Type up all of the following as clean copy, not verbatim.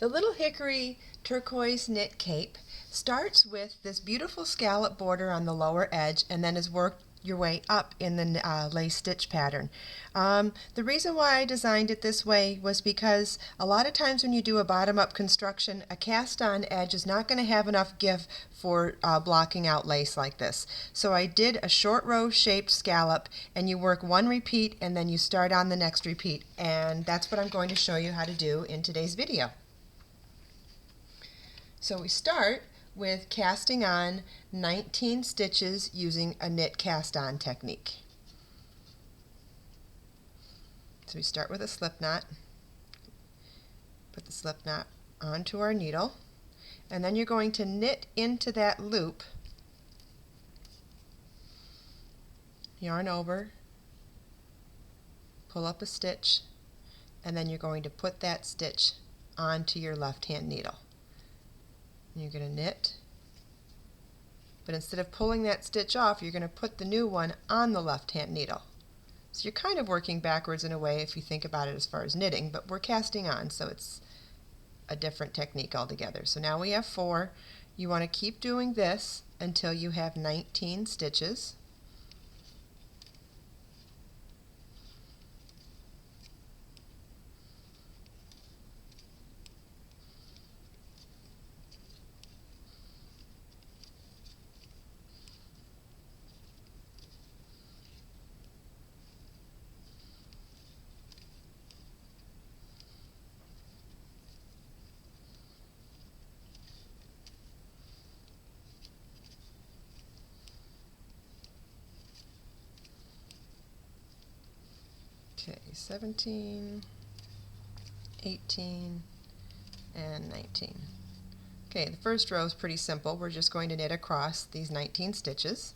The Little Hickory Turquoise Knit Cape starts with this beautiful scallop border on the lower edge and then is worked your way up in the lace stitch pattern. The reason why I designed it this way was because a lot of times when you do a bottom-up construction, a cast-on edge is not going to have enough give for blocking out lace like this. So I did a short row shaped scallop, and you work one repeat and then you start on the next repeat, and that's what I'm going to show you how to do in today's video. So we start with casting on 19 stitches using a knit cast on technique. So we start with a slip knot, put the slip knot onto our needle, and then you're going to knit into that loop, yarn over, pull up a stitch, and then you're going to put that stitch onto your left hand needle. You're going to knit, but instead of pulling that stitch off, you're going to put the new one on the left hand needle. So you're kind of working backwards in a way if you think about it as far as knitting, but we're casting on, so it's a different technique altogether. So now we have 4. You want to keep doing this until you have 19 stitches. Okay, 17, 18, and 19. Okay, the first row is pretty simple. We're just going to knit across these 19 stitches.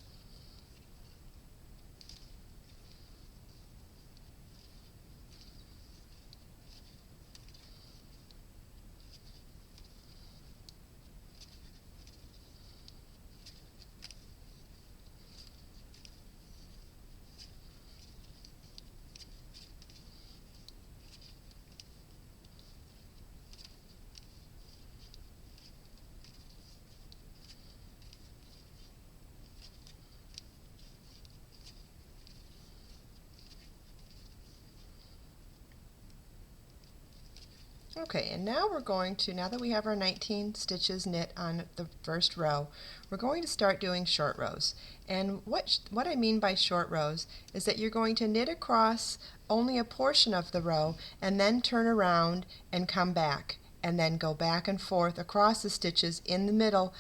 Okay, and now we're going to, now that we have our 19 stitches knit on the first row, we're going to start doing short rows. And what I mean by short rows is that you're going to knit across only a portion of the row and then turn around and come back and then go back and forth across the stitches in the middle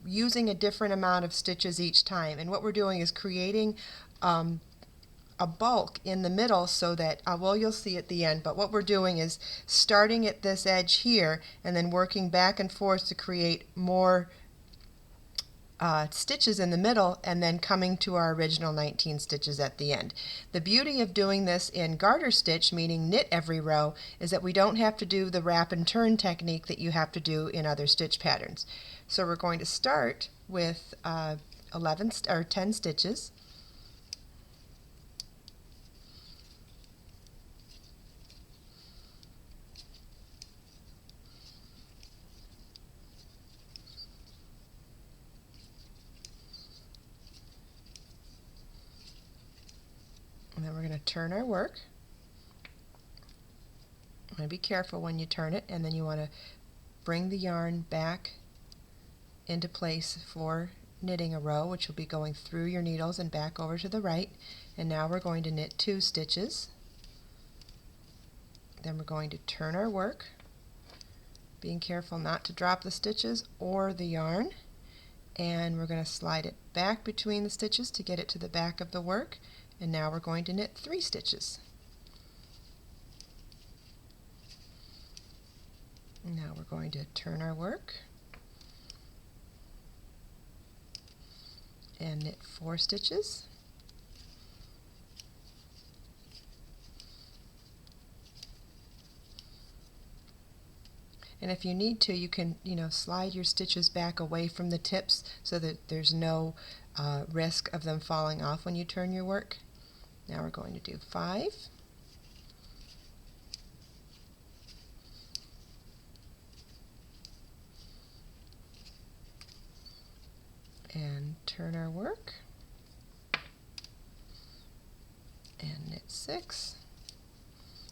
using a different amount of stitches each time. And what we're doing is creating a bulk in the middle so that, well, you'll see at the end, but what we're doing is starting at this edge here and then working back and forth to create more stitches in the middle and then coming to our original 19 stitches at the end. The beauty of doing this in garter stitch, meaning knit every row, is that we don't have to do the wrap and turn technique that you have to do in other stitch patterns. So we're going to start with 10 stitches. And then we're going to turn our work. You want to be careful when you turn it, and then you want to bring the yarn back into place for knitting a row, which will be going through your needles and back over to the right. And now we're going to knit 2 stitches. Then we're going to turn our work, being careful not to drop the stitches or the yarn. And we're going to slide it back between the stitches to get it to the back of the work. And now we're going to knit 3 stitches. Now we're going to turn our work and knit 4 stitches. And if you need to, you can, slide your stitches back away from the tips so that there's no risk of them falling off when you turn your work. Now we're going to do 5. and turn our work and knit 6.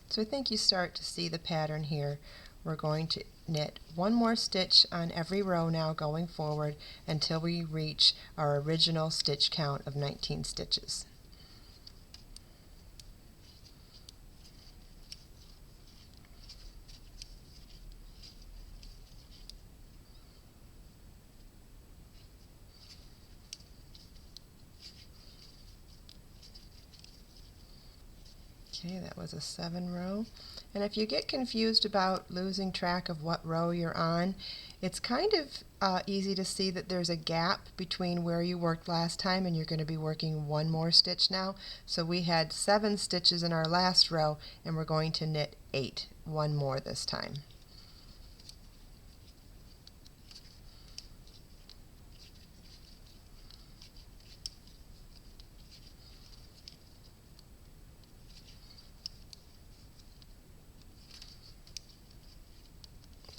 So I think you start to see the pattern here. We're going to knit one more stitch on every row now going forward until we reach our original stitch count of 19 stitches. Okay, that was a 7 row. And if you get confused about losing track of what row you're on, it's kind of easy to see that there's a gap between where you worked last time and you're going to be working one more stitch now. So we had 7 stitches in our last row and we're going to knit 8, one more this time.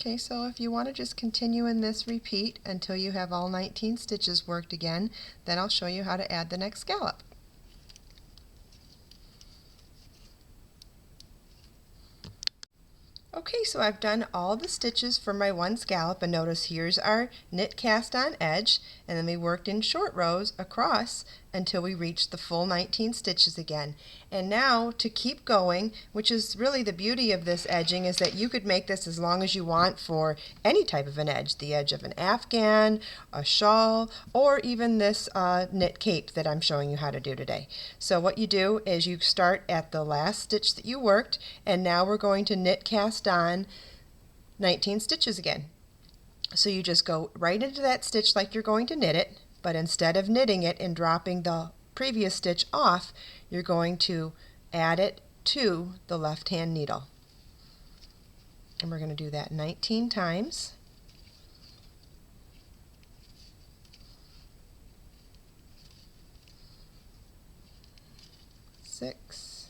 Okay, so if you want to just continue in this repeat until you have all 19 stitches worked again, then I'll show you how to add the next scallop. Okay, so I've done all the stitches for my one scallop, and notice here's our knit cast on edge, and then we worked in short rows across until we reached the full 19 stitches again. And now to keep going, which is really the beauty of this edging, is that you could make this as long as you want for any type of an edge, the edge of an afghan, a shawl, or even this knit cape that I'm showing you how to do today. So what you do is you start at the last stitch that you worked, and now we're going to knit cast on 19 stitches again. So you just go right into that stitch like you're going to knit it, but instead of knitting it and dropping the previous stitch off, you're going to add it to the left hand needle. And we're going to do that 19 times. Six,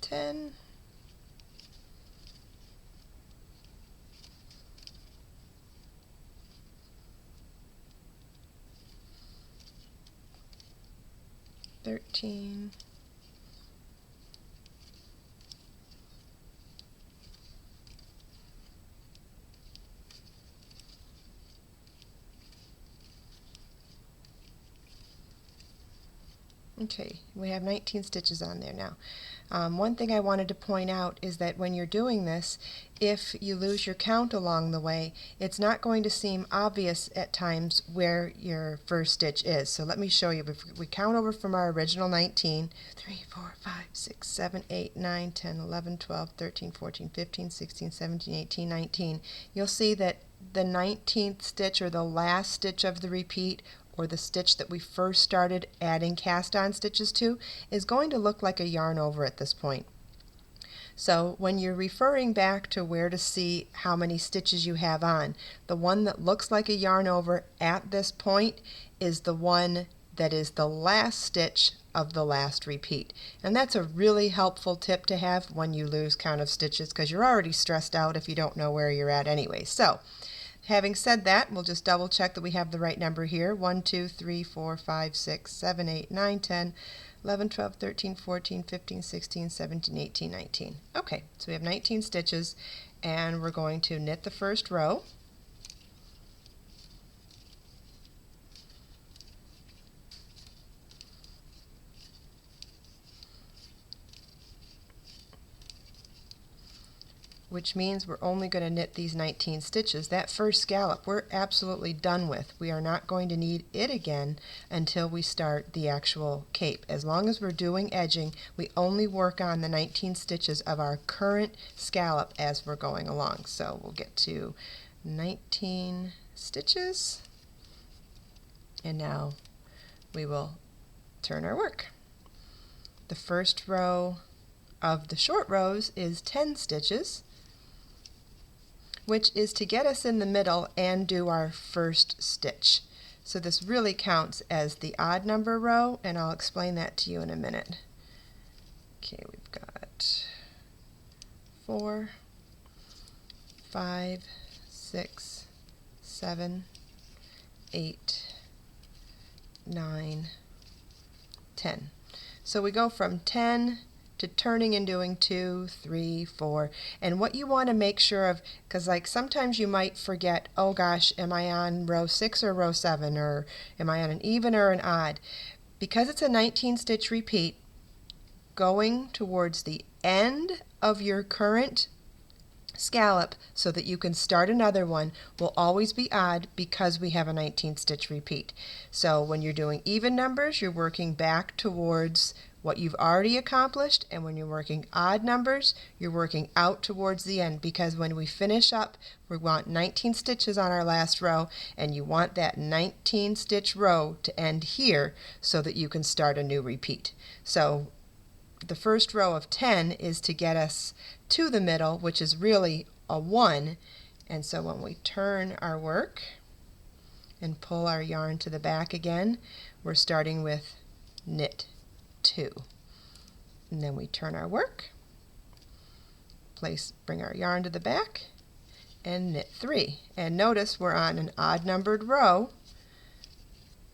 10, 13, 14. Okay, we have 19 stitches on there now. One thing I wanted to point out is that when you're doing this, if you lose your count along the way, it's not going to seem obvious at times where your first stitch is. So let me show you. If we count over from our original 19, 3, 4, 5, 6, 7, 8, 9, 10, 11, 12, 13, 14, 15, 16, 17, 18, 19, you'll see that the 19th stitch, or the last stitch of the repeat, or the stitch that we first started adding cast on stitches to, is going to look like a yarn over at this point. So when you're referring back to where to see how many stitches you have on, the one that looks like a yarn over at this point is the one that is the last stitch of the last repeat. And that's a really helpful tip to have when you lose count of stitches, because you're already stressed out if you don't know where you're at anyway. So having said that, we'll just double check that we have the right number here. 1, 2, 3, 4, 5, 6, 7, 8, 9, 10, 11, 12, 13, 14, 15, 16, 17, 18, 19. Okay, so we have 19 stitches, and we're going to knit the first row. Which means we're only going to knit these 19 stitches. That first scallop we're absolutely done with. We are not going to need it again until we start the actual cape. As long as we're doing edging, we only work on the 19 stitches of our current scallop as we're going along. So we'll get to 19 stitches, and now we will turn our work. The first row of the short rows is 10 stitches, which is to get us in the middle and do our first stitch. So this really counts as the odd number row, and I'll explain that to you in a minute. Okay, we've got 4, 5, 6, 7, 8, 9, 10. So we go from 10 to turning and doing 2, 3, 4. And what you want to make sure of, because like sometimes you might forget, oh gosh, am I on row 6 or row 7, or am I on an even or an odd? Because it's a 19 stitch repeat, going towards the end of your current scallop so that you can start another one will always be odd because we have a 19 stitch repeat. So when you're doing even numbers, you're working back towards what you've already accomplished, and when you're working odd numbers, you're working out towards the end, because when we finish up, we want 19 stitches on our last row, and you want that 19 stitch row to end here so that you can start a new repeat. So the first row of 10 is to get us to the middle, which is really a 1. And so when we turn our work and pull our yarn to the back again, we're starting with knit 2. And then we turn our work, bring our yarn to the back, and knit 3. And notice we're on an odd numbered row,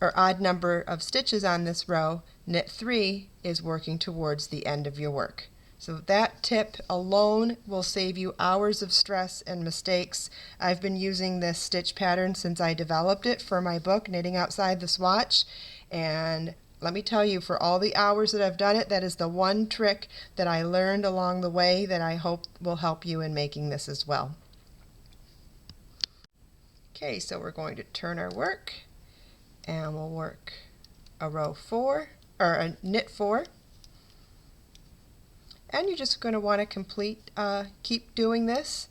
or odd number of stitches on this row. Knit 3 is working towards the end of your work. So that tip alone will save you hours of stress and mistakes. I've been using this stitch pattern since I developed it for my book, Knitting Outside the Swatch, and let me tell you, for all the hours that I've done it, that is the one trick that I learned along the way that I hope will help you in making this as well. Okay, so we're going to turn our work, and we'll work a row 4, or a knit 4, and you're just going to want to keep doing this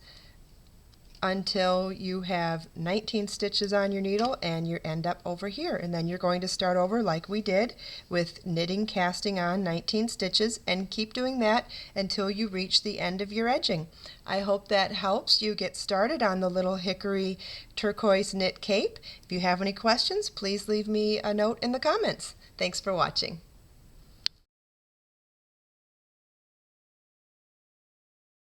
until you have 19 stitches on your needle and you end up over here, and then you're going to start over like we did with knitting, casting on 19 stitches, and keep doing that until you reach the end of your edging. I hope that helps you get started on the little Hickory turquoise knit cape. If you have any questions, please leave me a note in the comments. Thanks for watching.